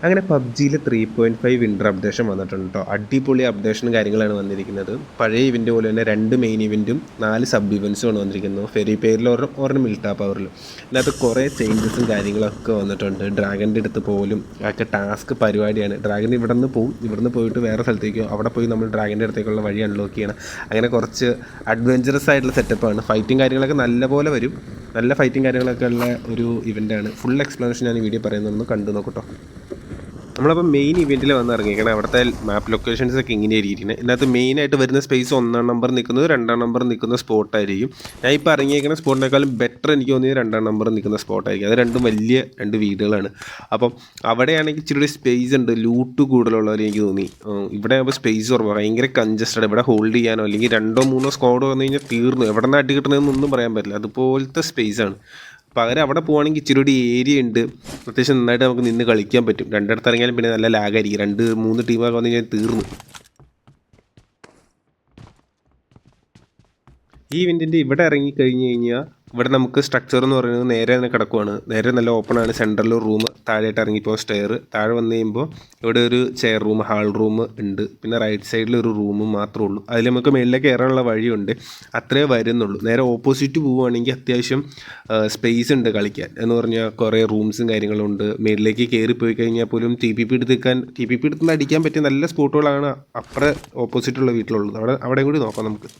അങ്ങനെ പബ്ജിയിൽ 3.5 winter updation വന്നിട്ടുണ്ട് കേട്ടോ. അടിപൊളി അപ്ഡേഷനും കാര്യങ്ങളാണ് വന്നിരിക്കുന്നത്. പഴയ ഇവൻ്റ് പോലെ തന്നെ 2 മെയിൻ ഇവൻറ്റും 4 സബ് ഇവൻറ്റ്സുമാണ് വന്നിരിക്കുന്നത്. ഫെറി പേരിൽ ഒരെണ്ണം മിൽട്ടാ പവറിൽ. ഇതിനകത്ത് കുറേ ചേഞ്ചസും കാര്യങ്ങളൊക്കെ വന്നിട്ടുണ്ട്. ഡ്രാഗൻ്റെ അടുത്ത് പോലും ഒക്കെ ടാസ്ക് പരിപാടിയാണ്. ഡ്രാഗൻ ഇവിടുന്ന് പോയിട്ട് വേറെ സ്ഥലത്തേക്കോ അവിടെ പോയി നമ്മൾ ഡ്രാഗൻ്റെ അടുത്തേക്കുള്ള വഴി അൺലോക്ക് ചെയ്യണം. അങ്ങനെ കുറച്ച് അഡ്വഞ്ചറസ് ആയിട്ടുള്ള സെറ്റപ്പാണ്. ഫൈറ്റും കാര്യങ്ങളൊക്കെ നല്ലപോലെ വരും. നല്ല ഫൈറ്റും കാര്യങ്ങളൊക്കെ ഉള്ള ഒരു ഇവൻ്റാണ്. ഫുൾ എക്സ്പ്ലനേഷൻ ഞാൻ ഈ വീഡിയോ പറയുന്നതൊന്ന് കണ്ടു നോക്കട്ടോ. നമ്മളപ്പോൾ മെയിൻ ഇവൻറ്റിൽ വന്ന് ഇറങ്ങിയിരിക്കണം. അവിടുത്തെ മാപ്പ് ലൊക്കേഷൻസ് ഒക്കെ ഇങ്ങനെയായിരിക്കും ഇരിക്കുന്നത്. ഇതിനകത്ത് മെയിനായിട്ട് വരുന്ന സ്പേസ് 1-ാം നമ്പർ നിൽക്കുന്നത്, 2-ാം നമ്പർ നിൽക്കുന്ന സ്പോട്ടായിരിക്കും. ഞാൻ ഇപ്പോൾ ഇറങ്ങിയിരിക്കുന്ന സ്പോട്ടിനേക്കാളും ബെറ്റർ എനിക്ക് തോന്നിയത് 2-ാം നമ്പർ നിൽക്കുന്ന സ്പോട്ടായിരിക്കും. അത് രണ്ടും വലിയ 2 വീടുകളാണ്. അപ്പം അവിടെയാണെങ്കിൽ ഇച്ചിരി സ്പേസ് ഉണ്ട്, ലൂട്ട് കൂടുതലുള്ളവർ എനിക്ക് തോന്നി. ഇവിടെ ആകുമ്പോൾ സ്പേസ് കുറവാണ്, ഭയങ്കര കൺജസ്റ്റഡ്. ഇവിടെ ഹോൾഡ് ചെയ്യാനോ അല്ലെങ്കിൽ 2-3 സ്ക്വാഡ് വന്നു കഴിഞ്ഞാൽ തീർന്നു. എവിടെ നിന്ന് അടി കിട്ടണമെന്നൊന്നും പറയാൻ പറ്റില്ല. അതുപോലത്തെ സ്പേസാണ്. പകരം അവിടെ പോകുകയാണെങ്കിൽ ഇച്ചിരി കൂടി ഏരിയ ഉണ്ട്, അത്യാവശ്യം നന്നായിട്ട് നമുക്ക് നിന്ന് കളിക്കാൻ പറ്റും. രണ്ടിടത്ത് ഇറങ്ങിയാലും പിന്നെ നല്ല ലാഗായിരിക്കും. 2-3 ടീമൊക്കെ വന്നു കഴിഞ്ഞാൽ തീർന്നു. ഈ ഇവൻറ്റിൻ്റെ ഇവിടെ ഇറങ്ങിക്കഴിഞ്ഞ് കഴിഞ്ഞാൽ ഇവിടെ നമുക്ക് സ്ട്രക്ചർ എന്ന് പറയുന്നത് നേരെ തന്നെ കിടക്കുവാണ്. നേരെ നല്ല ഓപ്പണാണ്. സെൻറ്ററിൽ ഒരു റൂം, താഴെയായിട്ട് ഇറങ്ങിപ്പോൾ സ്റ്റെയർ. താഴെ വന്നു കഴിയുമ്പോൾ ഇവിടെ ഒരു ചെയർ റൂം, ഹാൾ റൂം ഉണ്ട്. പിന്നെ റൈറ്റ് സൈഡിൽ ഒരു റൂമും മാത്രമേ ഉള്ളൂ. അതിൽ നമുക്ക് മേളിലേക്ക് കയറാനുള്ള വഴിയുണ്ട്. അത്രേ വരുന്നുള്ളൂ. നേരെ ഓപ്പോസിറ്റ് പോവുകയാണെങ്കിൽ അത്യാവശ്യം സ്പേസ് ഉണ്ട് കളിക്കാൻ. എന്ന് പറഞ്ഞാൽ കുറേ റൂംസും കാര്യങ്ങളും ഉണ്ട്. മേളിലേക്ക് കയറിപ്പോയി കഴിഞ്ഞാൽ പോലും ടി പി പി എടുത്ത് അടിക്കാൻ പറ്റിയ നല്ല സ്പോട്ടുകളാണ് അപ്പുറം ഓപ്പോസിറ്റുള്ള വീട്ടിലുള്ളത്. അവിടെ കൂടി നോക്കാം നമുക്ക്.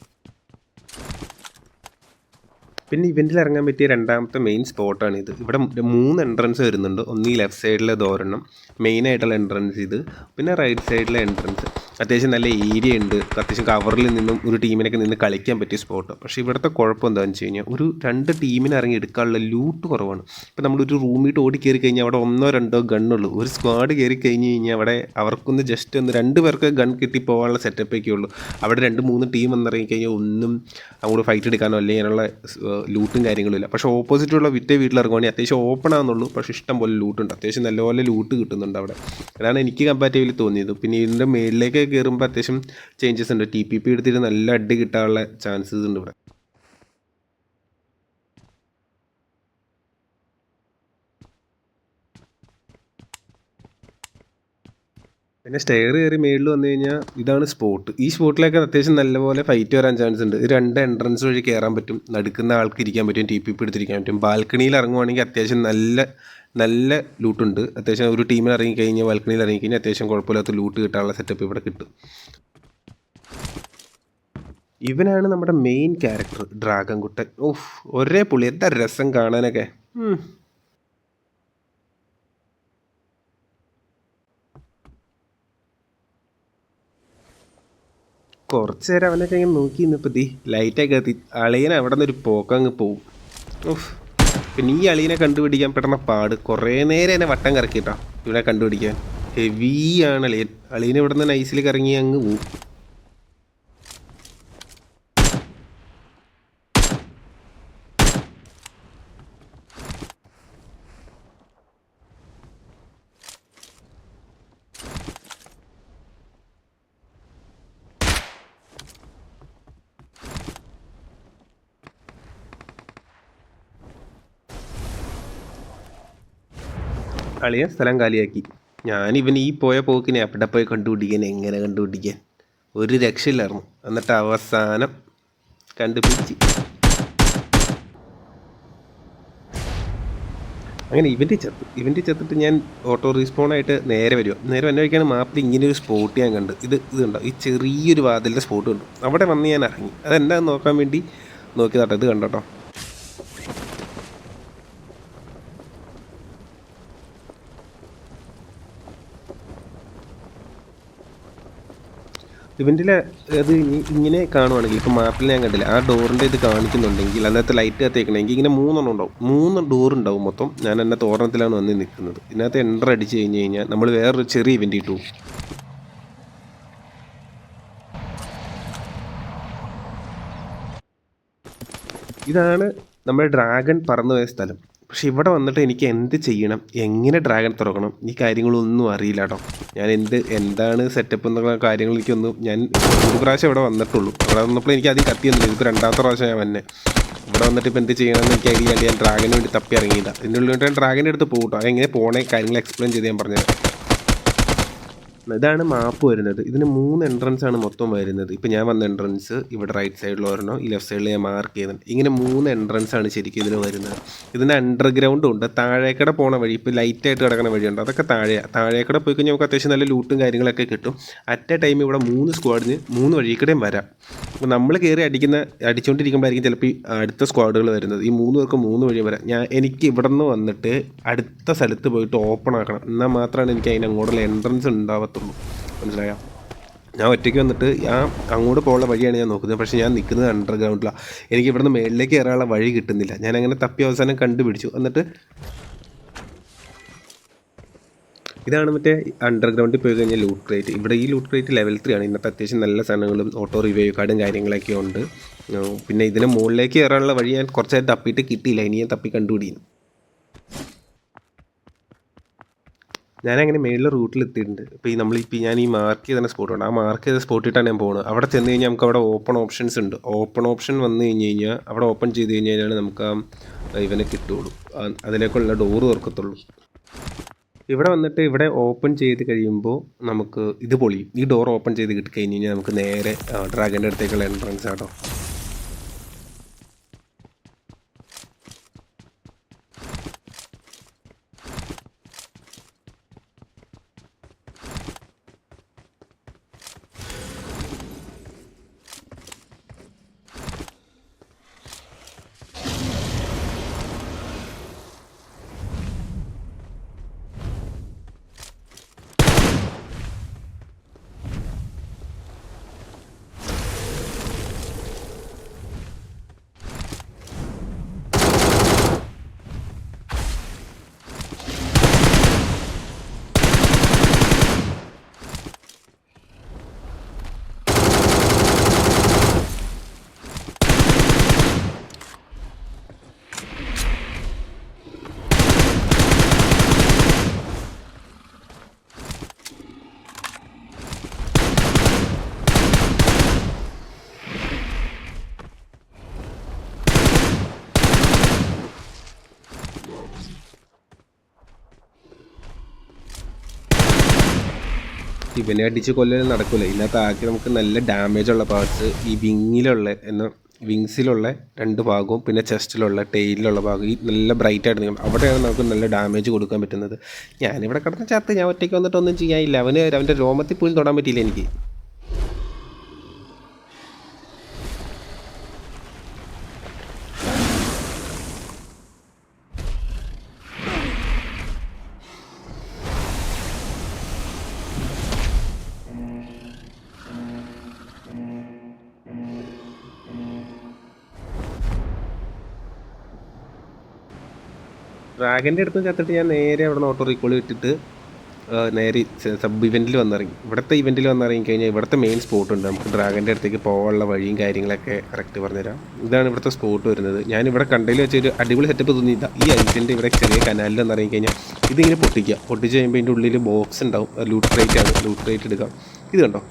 പിന്നെ ഇവൻറ്റിൽ ഇറങ്ങാൻ പറ്റിയ രണ്ടാമത്തെ മെയിൻ സ്പോട്ടാണ് ഇത്. ഇവിടെ 3 എൻട്രൻസ് വരുന്നുണ്ട്. ഒന്ന് ഈ ലെഫ്റ്റ് സൈഡിലെ ദോരെണ്ണം, മെയിനായിട്ടുള്ള എൻട്രൻസ് ഇത്. പിന്നെ റൈറ്റ് സൈഡിലെ എൻട്രൻസ്. അത്യാവശ്യം നല്ല ഏരിയ ഉണ്ട്. അത്യാവശ്യം കവറിൽ നിന്നും ഒരു ടീമിനൊക്കെ നിന്ന് കളിക്കാൻ പറ്റിയ സ്പോട്ട്. പക്ഷേ ഇവിടുത്തെ കുഴപ്പം എന്താണെന്ന് വെച്ച് കഴിഞ്ഞാൽ ഒരു 2 ടീമിനെ ഇറങ്ങി എടുക്കാനുള്ള ലൂട്ട് കുറവാണ്. ഇപ്പോൾ നമ്മളൊരു റൂമിട്ട് ഓടി കയറി കഴിഞ്ഞാൽ അവിടെ 1-2 ഗണ്ണുള്ളൂ. ഒരു സ്ക്വാഡ് കയറി കഴിഞ്ഞ് കഴിഞ്ഞാൽ അവിടെ അവർക്കൊന്ന് ജസ്റ്റ് 2 പേർക്ക് ഗൺ കിട്ടി പോകാനുള്ള സെറ്റപ്പൊക്കെ ഉള്ളൂ. അവിടെ 2-3 ടീം വന്നിറങ്ങി കഴിഞ്ഞാൽ ഒന്നും അങ്ങോട്ട് ഫൈറ്റ് എടുക്കാനോ അല്ലെങ്കിൽ അതിനുള്ള ലൂട്ടും കാര്യങ്ങളും ഇല്ല. പക്ഷേ ഓപ്പോസിറ്റുള്ള വീട്ടിൽ ഇറങ്ങുവാണെങ്കിൽ അത്യാവശ്യം ഓപ്പൺ ആണെന്നുള്ളൂ. പക്ഷേ ഇഷ്ടം പോലെ ലൂട്ടുണ്ട്. അത്യാവശ്യം നല്ലപോലെ ലൂട്ട് കിട്ടുന്നുണ്ട് അവിടെ. അതാണ് എനിക്ക് കമ്പാരിറ്റീവ്ലി തോന്നിയത്. പിന്നെ ഇതിൻ്റെ മേളിലേക്ക് കയറുമ്പോൾ അത്യാവശ്യം ചേഞ്ചസ് ഉണ്ട്. ടി പി പി എടുത്തിട്ട് നല്ല അടി കിട്ടാനുള്ള ചാൻസസ് ഉണ്ട് ഇവിടെ. പിന്നെ സ്റ്റെയർ കയറി മേളിൽ വന്നു കഴിഞ്ഞാൽ ഇതാണ് സ്പോട്ട്. ഈ സ്പോട്ടിലേക്ക് അത്യാവശ്യം നല്ലപോലെ ഫൈറ്റ് വരാൻ ചാൻസ് ഉണ്ട്. 2 എൻട്രൻസ് വഴി കയറാൻ പറ്റും. നടുക്കുന്ന ആൾക്ക് ഇരിക്കാൻ പറ്റും, ടി പി പി എടുത്തിരിക്കാൻ പറ്റും. ബാൽക്കണിയിൽ ഇറങ്ങുവാണെങ്കിൽ അത്യാവശ്യം നല്ല ലൂട്ടുണ്ട്. അത്യാവശ്യം ഒരു ടീമിൽ ഇറങ്ങിക്കഴിഞ്ഞാൽ ബാൽക്കണിയിൽ ഇറങ്ങിക്കഴിഞ്ഞാൽ അത്യാവശ്യം കുഴപ്പമില്ലാത്ത ലൂട്ട് കിട്ടാനുള്ള സെറ്റപ്പ് ഇവിടെ കിട്ടും. ഇവനാണ് നമ്മുടെ മെയിൻ ക്യാരക്ടർ, ഡ്രാഗൺ കുട്ടൻ. ഒരേ പുള്ളി, എന്താ രസം കാണാനൊക്കെ. കുറച്ച് നേരം അവനൊക്കെ ഇങ്ങനെ നോക്കി നിന്നപ്പോൾ ലൈറ്റൊക്കെ എത്തി. അളിയനെ അവിടെ നിന്ന് ഒരു പോക്കങ്ങ് പോവും. പിന്നെ ഈ അളിയനെ കണ്ടുപിടിക്കാൻ പെടുന്ന പാട്. കുറേ നേരം എന്നെ വട്ടം കറക്കിയിട്ടാ ഇവിടെ കണ്ടുപിടിക്കാൻ. ഹെവിയാണ് അളിയനെ ഇവിടെ നിന്ന് നൈസിൽ കറങ്ങി അങ്ങ് പോവും. അളിയൻ സ്ഥലം കാലിയാക്കി. ഞാനിവൻ ഈ പോയ പോക്കിനെ അവിടെ പോയി എങ്ങനെ കണ്ടുപിടിക്കാൻ ഒരു രക്ഷയില്ലായിരുന്നു. എന്നിട്ട് അവസാനം കണ്ടുപിടിച്ച്. അങ്ങനെ ഇവൻ്റ് ചത്തിട്ട് ഞാൻ ഓട്ടോ റീസ്പോണായിട്ട് നേരെ വന്ന വഴിക്കാണ് മാപ്പിൽ ഇങ്ങനെ ഒരു സ്പോട്ട് ഞാൻ കണ്ട്. ഇതുണ്ടോ, ഈ ചെറിയൊരു വാതിലിൻ്റെ സ്പോട്ട് കണ്ടു. അവിടെ വന്ന് ഞാൻ ഇറങ്ങി. അതെന്താണെന്ന് നോക്കാൻ വേണ്ടി നോക്കിയതാട്ടോ. ഇത് കണ്ടോട്ടോ. ഇവൻറ്റിൽ അത് ഇങ്ങനെ കാണുവാണെങ്കിൽ ഇപ്പോൾ മാപ്പിൽ ഞാൻ കണ്ടില്ല, ആ ഡോറിൻ്റെ ഇത് കാണിക്കുന്നുണ്ടെങ്കിൽ അതിനകത്ത് ലൈറ്റ് കത്തിക്കണമെങ്കിൽ ഇങ്ങനെ 3 ഉണ്ടാവും. 3 ഡോറുണ്ടാവും മൊത്തം. ഞാൻ അതിനകത്ത് ഓർമ്മത്തിലാണ് വന്ന് നിൽക്കുന്നത്. ഇതിനകത്ത് എൻ്റർ അടിച്ച് കഴിഞ്ഞ് കഴിഞ്ഞാൽ നമ്മൾ വേറൊരു ചെറിയ ഇവൻ്റ് കിട്ടും. ഇതാണ് നമ്മുടെ ഡ്രാഗൺ പറന്നുപോയ സ്ഥലം. പക്ഷെ ഇവിടെ വന്നിട്ട് എനിക്ക് എന്ത് ചെയ്യണം, എങ്ങനെ ഡ്രാഗൺ തുറക്കണം, ഈ കാര്യങ്ങളൊന്നും അറിയില്ല കേട്ടോ. ഞാൻ എന്താണ് സെറ്റപ്പ് എന്നുള്ള കാര്യങ്ങൾ ഞാൻ ഒരു പ്രാവശ്യം ഇവിടെ വന്നിട്ടുള്ളൂ. ഇവിടെ വന്നപ്പോൾ എനിക്ക് ആദ്യം കത്തിയൊന്നുമില്ല. ഇതിപ്പോൾ 2ാമത്തെ പ്രാവശ്യം ഞാൻ വന്നെ. ഇവിടെ വന്നിട്ട് ഇപ്പോൾ എന്ത് ചെയ്യണമെന്ന് എനിക്ക് അറിയില്ല. ഞാൻ ഡ്രാഗന് വേണ്ടി തപ്പി ഇറങ്ങിയില്ല. ഇതിൻ്റെ ഉള്ളിൽ ഞാൻ ഡ്രാഗൻ്റെ അടുത്ത് പോകും കേട്ടോ. അതെങ്ങനെ പോകണേ കാര്യങ്ങൾ എക്സ്പ്ലെയിൻ ചെയ്ത് ഞാൻ പറഞ്ഞത്. ഇതാണ് മാപ്പ് വരുന്നത്. ഇതിന് 3 എൻട്രൻസ് ആണ് മൊത്തം വരുന്നത്. ഇപ്പോൾ ഞാൻ വന്ന എൻട്രൻസ് ഇവിടെ റൈറ്റ് സൈഡിൽ ഒരെണ്ണം, ഈ ലെഫ്റ്റ് സൈഡിൽ ഞാൻ മാർക്ക് ചെയ്യുന്നുണ്ട്. ഇങ്ങനെ 3 എൻട്രൻസ് ആണ് ശരിക്കും ഇതിന് വരുന്നത്. ഇതിന് അണ്ടർഗ്രൗണ്ടും ഉണ്ട്, താഴേക്കട പോണ വഴി, ഇപ്പോൾ ലൈറ്റായിട്ട് കിടക്കുന്ന വഴിയുണ്ട്, അതൊക്കെ താഴേക്കട പോയി കഴിഞ്ഞാൽ നമുക്ക് അത്യാവശ്യം നല്ല ലൂട്ടും കാര്യങ്ങളൊക്കെ കിട്ടും. അറ്റ് എ ടൈം ഇവിടെ 3 സ്ക്വാഡിന് 3 വഴിക്കടയും വരാം. അപ്പോൾ നമ്മൾ കയറി അടിച്ചുകൊണ്ടിരിക്കുമ്പോഴായിരിക്കും ചിലപ്പോൾ ഈ അടുത്ത സ്ക്വാഡുകൾ വരുന്നത്. ഈ 3 പേർക്ക് 3 വഴി വരാം. എനിക്ക് ഇവിടെ നിന്ന് വന്നിട്ട് അടുത്ത സ്ഥലത്ത് പോയിട്ട് ഓപ്പൺ ആക്കണം, എന്നാൽ മാത്രമാണ് എനിക്ക് അതിന് അങ്ങോട്ടുള്ള എൻട്രൻസ് ഉണ്ടാവത്തുള്ളൂ. മനസ്സിലായോ? ഞാൻ ഒറ്റയ്ക്ക് വന്നിട്ട് അങ്ങോട്ട് പോകാനുള്ള വഴിയാണ് ഞാൻ നോക്കുന്നത്. പക്ഷേ ഞാൻ നിൽക്കുന്നത് അണ്ടർഗ്രൗണ്ടിലാണ്. എനിക്ക് ഇവിടുന്ന് മേളിലേക്ക് കയറാനുള്ള വഴി കിട്ടുന്നില്ല. ഞാനങ്ങനെ തപ്പി അവസാനം കണ്ടുപിടിച്ചു. എന്നിട്ട് ഇതാണ് മറ്റേ അണ്ടർഗ്രൗണ്ടിൽ പോയി കഴിഞ്ഞാൽ ലൂട്ട് ക്രേറ്റ്. ഇവിടെ ഈ ലൂട്ട് ക്രേറ്റ് ലെവൽ 3 ആണ്. ഇന്നത്തെ അത്യാവശ്യം നല്ല സാധനങ്ങളും ഓട്ടോ റിവൈവ് കാർഡും കാര്യങ്ങളൊക്കെ ഉണ്ട്. പിന്നെ ഇതിന് മുകളിലേക്ക് കയറാനുള്ള വഴി ഞാൻ കുറച്ചായിട്ട് തപ്പിയിട്ട് കിട്ടിയില്ല. ഇനി ഞാൻ തപ്പി കണ്ടുപിടിക്കുന്നു. ഞാനങ്ങനെ മേളിൽ റൂട്ടിലെത്തിയിട്ടുണ്ട്. ഇപ്പോൾ ഞാൻ ഈ മാർക്ക് ചെയ്ത സ്പോട്ടുണ്ട്. ആ മാർക്ക് ചെയ്ത സ്പോട്ടിട്ടാണ് ഞാൻ പോകുന്നത്. അവിടെ ചെന്ന് കഴിഞ്ഞാൽ നമുക്ക് അവിടെ ഓപ്പൺ ഓപ്ഷൻസ് ഉണ്ട്. ഓപ്പൺ ഓപ്ഷൻ വന്നു കഴിഞ്ഞ് കഴിഞ്ഞാൽ അവിടെ ഓപ്പൺ ചെയ്ത് കഴിഞ്ഞാൽ നമുക്ക് ഇവനെ കിട്ടുള്ളൂ, അതിലേക്കുള്ള ഡോറ് തുറക്കത്തുള്ളൂ. ഇവിടെ വന്നിട്ട് ഇവിടെ ഓപ്പൺ ചെയ്ത് കഴിയുമ്പോൾ നമുക്ക് ഇത് പൊളിയും. ഈ ഡോർ ഓപ്പൺ ചെയ്ത് കിട്ടിക്കഴിഞ്ഞ് കഴിഞ്ഞാൽ നമുക്ക് നേരെ ഡ്രാഗൻ്റെ അടുത്തേക്കുള്ള എൻട്രൻസ് ആട്ടോ. ഇവനെ അടിച്ച് കൊല്ലലും നടക്കില്ല. ഇതിനകത്ത് ആക്കി നമുക്ക് നല്ല ഡാമേജുള്ള പാർട്സ് ഈ വിങ്സിലുള്ള 2 ഭാഗവും പിന്നെ ചെസ്റ്റിലുള്ള ടെയിലുള്ള ഭാഗം ഈ നല്ല ബ്രൈറ്റ് ആയിട്ട് നിൽക്കണം. അവിടെയാണ് നമുക്ക് നല്ല ഡാമേജ് കൊടുക്കാൻ പറ്റുന്നത്. ഞാനിവിടെ കിടന്ന ചത്ത് ഞാൻ ഒറ്റയ്ക്ക് വന്നിട്ടൊന്നും ചെയ്യാനില്ല. അവൻ്റെ രോമത്തിൽ പോലും തൊടാൻ പറ്റിയില്ല എനിക്ക്. ഡ്രാഗൻ്റെ അടുത്ത് ചത്തിട്ട് ഞാൻ നേരെ അവിടെ നിന്ന് ഓട്ടോ റീക്കോൾ ഇട്ടിട്ട് നേരെ സബ് ഇവൻറ്റിൽ വന്നിറങ്ങി. ഇവിടുത്തെ ഇവൻറ്റിൽ വന്നിറങ്ങി കഴിഞ്ഞാൽ ഇവിടുത്തെ മെയിൻ സ്പോട്ട് ഉണ്ട്. നമുക്ക് ഡ്രാഗൻ്റെ അടുത്തേക്ക് പോകാനുള്ള വഴിയും കാര്യങ്ങളൊക്കെ കറക്റ്റ് പറഞ്ഞുതരാം. ഇതാണ് ഇവിടുത്തെ സ്പോട്ട് വരുന്നത്. ഞാനിവിടെ കണ്ടതിൽ വെച്ചൊരു അടിപൊളി സെറ്റപ്പ് തോന്നിയില്ല. ഈ ഐസിൻ്റെ ഇവിടെ ചെറിയ കനാലിൽ വന്നിറങ്ങി കഴിഞ്ഞാൽ ഇതിങ്ങനെ പൊട്ടിച്ച് കഴിയുമ്പോൾ ഇതിൻ്റെ ഉള്ളിൽ ബോക്സ് ഉണ്ടാവും. ലൂട്ട് ക്രേറ്റ് എടുക്കാം. ഇത് കണ്ടോ,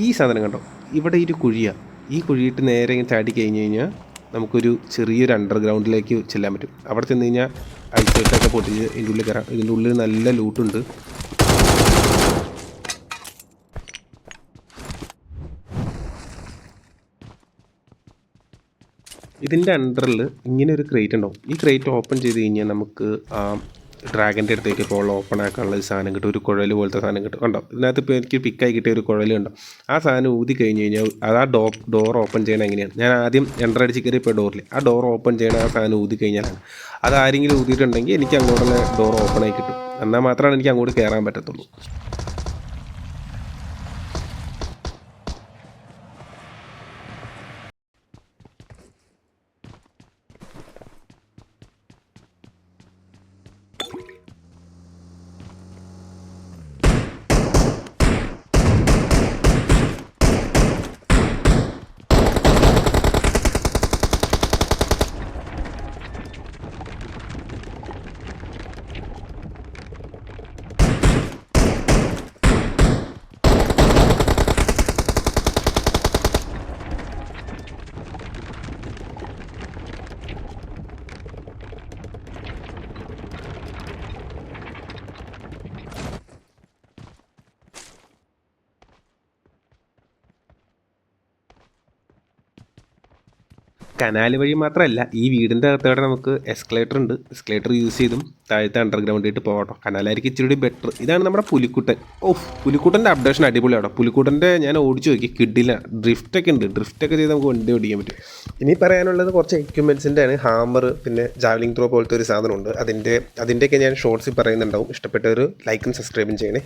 ഈ സാധനം കണ്ടോ, ഇവിടെ ഒരു കുഴിയാണ്. ഈ കുഴിയിട്ട് നേരെ ഇങ്ങനെ ചാടി കഴിഞ്ഞ് കഴിഞ്ഞാൽ നമുക്കൊരു ചെറിയൊരു അണ്ടർഗ്രൗണ്ടിലേക്ക് ചെല്ലാൻ പറ്റും. അവിടെ ചെന്ന് കഴിഞ്ഞാൽ ഐസൊക്കെ പൊട്ടിച്ച് ഇതിൻ്റെ ഉള്ളിൽ കയറാം. ഇതിൻ്റെ ഉള്ളിൽ നല്ല ലൂട്ടുണ്ട്. ഇതിൻ്റെ അണ്ടറിൽ ഇങ്ങനെ ഒരു ക്രേറ്റ് ഉണ്ടാവും. ഈ ക്രേറ്റ് ഓപ്പൺ ചെയ്ത് കഴിഞ്ഞാൽ നമുക്ക് ഡ്രാഗൻ്റെ അടുത്തേക്ക് ഇപ്പോൾ ഓപ്പൺ ആക്കാനുള്ള ഒരു സാധനം കിട്ടും. ഒരു കുഴൽ പോലത്തെ സാധനം കിട്ടും. കണ്ടോ, ഇതിനകത്ത് ഇപ്പോൾ എനിക്ക് പിക്കായി കിട്ടിയ ഒരു കുഴലുണ്ടോ. ആ സാധനം ഊതി കഴിഞ്ഞ് കഴിഞ്ഞാൽ അത് ഡോർ ഓപ്പൺ ചെയ്യണം എങ്ങനെയാണ്. ഞാൻ ആദ്യം എൻ്റർ അടിച്ച് കയറി ഇപ്പോൾ ഡോറിൽ ആ ഡോർ ഓപ്പൺ ചെയ്യണ ആ സാധനം ഊതി കഴിഞ്ഞാലാണ്. അത് ആരെങ്കിലും ഊതിയിട്ടുണ്ടെങ്കിൽ എനിക്ക് അങ്ങോട്ടുള്ള ഡോർ ഓപ്പണായി കിട്ടും. എന്നാൽ മാത്രമാണ് എനിക്ക് അങ്ങോട്ട് കയറാൻ പറ്റത്തുള്ളൂ. കനാൽ വഴി മാത്രമല്ല ഈ വീടിൻ്റെ അകത്തോടെ നമുക്ക് എസ്കലേറ്റർ ഉണ്ട്. എസ്കലേറ്റർ യൂസ് ചെയ്തും താഴത്തെ അണ്ടർഗ്രൗണ്ടിട്ട് പോകട്ടോ. കനാലായിരിക്കും ഇച്ചിരി ബെറ്റർ. ഇതാണ് നമ്മുടെ പുലിക്കുട്ടൻ. പുലിക്കുട്ടൻ്റെ അപ്ഡേഷൻ അടിപൊളിയാട്ടോ. പുലിക്കുട്ടൻ്റെ ഞാൻ ഓടിച്ചു നോക്കി, കിഡില്ല. ഡ്രിഫ്റ്റൊക്കെ ഉണ്ട്. ഡ്രിഫ്റ്റൊക്കെ ചെയ്ത് നമുക്ക് വണ്ടി ഓടിക്കാൻ പറ്റും. ഇനി പറയാനുള്ളത് കുറച്ച് എക്യുപ്മെൻറ്റ്സിൻ്റെ ആണ്. ഹാമർ, പിന്നെ ജാവലിംഗ് ത്രോ പോലത്തെ ഒരു സാധനമുണ്ട്. അതിൻ്റെയൊക്കെ ഞാൻ ഷോർട്സിൽ പറയുന്നുണ്ടാവും. ഇഷ്ടപ്പെട്ട ഒരു ലൈക്കും സബ്സ്ക്രൈബും ചെയ്യണേ.